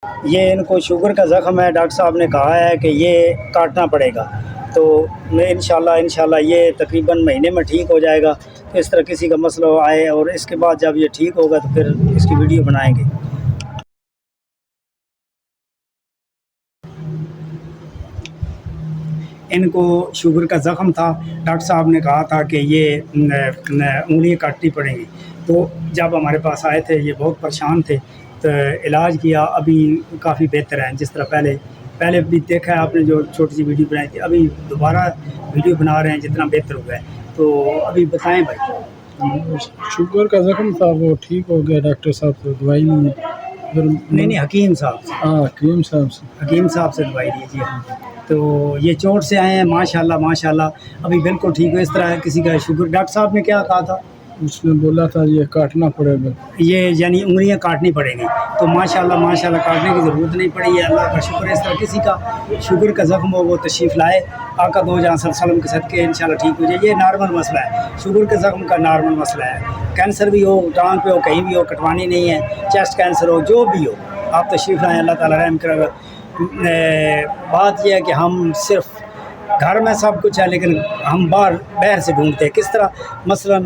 یہ ان کو شوگر کا زخم ہے، ڈاکٹر صاحب نے کہا ہے کہ یہ کاٹنا پڑے گا، تو میں انشاءاللہ یہ تقریباً مہینے میں ٹھیک ہو جائے گا۔ اس طرح کسی کا مسئلہ آئے اور اس کے بعد جب یہ ٹھیک ہوگا تو پھر اس کی ویڈیو بنائیں گے۔ ان کو شوگر کا زخم تھا، ڈاکٹر صاحب نے کہا تھا کہ یہ انگلیاں کاٹنی پڑیں گی، تو جب ہمارے پاس آئے تھے یہ بہت پریشان تھے، تو علاج کیا، ابھی کافی بہتر ہیں۔ جس طرح پہلے بھی دیکھا ہے آپ نے جو چھوٹی سی ویڈیو بنائی تھی، ابھی دوبارہ ویڈیو بنا رہے ہیں، جتنا بہتر ہوا ہے۔ تو ابھی بتائیں بھائی۔ شوگر کا زخم تھا وہ ٹھیک ہو گیا، ڈاکٹر صاحب سے دوائی نہیں حکیم صاحب سے، ہاں حکیم صاحب سے دوائی دی جی ہاں۔ تو یہ چوٹ سے آئے ہیں، ماشاءاللہ ابھی بالکل ٹھیک ہو۔ اس طرح کسی کا شوگر، ڈاکٹر صاحب نے کیا کہا تھا؟ اس نے بولا تھا یہ کاٹنا پڑے گا، یہ یعنی انگلیاں کاٹنی پڑیں گی، تو ماشاءاللہ کاٹنے کی ضرورت نہیں پڑی ہے، اللہ کا شکر ہے۔ اس طرح کسی کا شوگر کا زخم ہو وہ تشریف لائے، آقا دو جہاں صلی اللہ علیہ وسلم کے صدقے انشاءاللہ ٹھیک ہو جائے۔ یہ نارمل مسئلہ ہے، شوگر کے زخم کا نارمل مسئلہ ہے۔ کینسر بھی ہو، ٹانگ پہ ہو، کہیں بھی ہو، کٹوانی نہیں ہے، چیسٹ کینسر ہو، جو بھی ہو، آپ تشریف لائیں، اللہ تعالیٰ رحم کرے گا۔ بات یہ ہے کہ ہم صرف گھر میں سب کچھ ہے لیکن ہم باہر سے ڈھونڈتے ہیں، کس طرح مثلا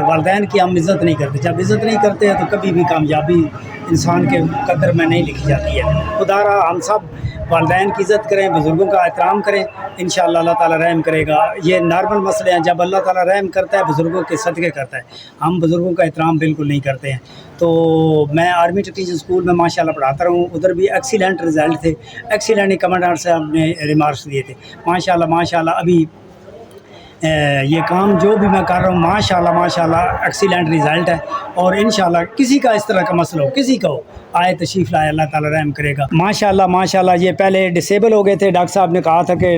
والدین کی ہم عزت نہیں کرتے، جب عزت نہیں کرتے ہیں تو کبھی بھی کامیابی انسان کے قدر میں نہیں لکھی جاتی ہے۔ خدا رہا ہم سب والدین کی عزت کریں، بزرگوں کا احترام کریں، انشاءاللہ اللہ تعالیٰ رحم کرے گا۔ یہ نارمل مسئلے ہیں، جب اللہ تعالیٰ رحم کرتا ہے بزرگوں کے صدقے کرتا ہے، ہم بزرگوں کا احترام بالکل نہیں کرتے ہیں۔ تو میں آرمی ٹیچنگ اسکول میں ماشاءاللہ پڑھاتا رہا ہوں، ادھر بھی ایکسیلنٹ رزلٹ تھے، ایکسیلنٹ کمانڈر صاحب نے ریمارکس دیے تھے۔ ماشاءاللہ ابھی یہ کام جو بھی میں کر رہا ہوں ماشاءاللہ ایکسیلنٹ رزلٹ ہے، اور انشاءاللہ کسی کا اس طرح کا مسئلہ ہو، کسی کا ہو، آئے تشریف لائے، اللہ تعالیٰ رحم کرے گا۔ ماشاءاللہ یہ پہلے ڈسیبل ہو گئے تھے، ڈاکٹر صاحب نے کہا تھا کہ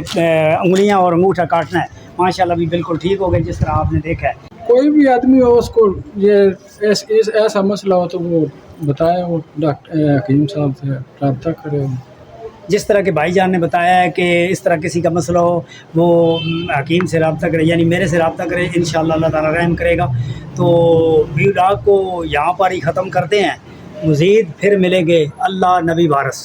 انگلیاں اور انگوٹھا کاٹنا ہے، ماشاءاللہ ابھی بالکل ٹھیک ہو گئے، جس طرح آپ نے دیکھا ہے۔ کوئی بھی آدمی ہو اس کو یہ ایسا مسئلہ ہو تو وہ بتائے، وہ ڈاکٹر حکیم صاحب سے رابطہ کرے۔ جس طرح کے بھائی جان نے بتایا ہے کہ اس طرح کسی کا مسئلہ ہو وہ حکیم سے رابطہ کرے، یعنی میرے سے رابطہ کرے، انشاءاللہ اللہ تعالیٰ رحم کرے گا۔ تو ویڈیو کو یہاں پر ہی ختم کرتے ہیں، مزید پھر ملیں گے، اللہ نبی وارث۔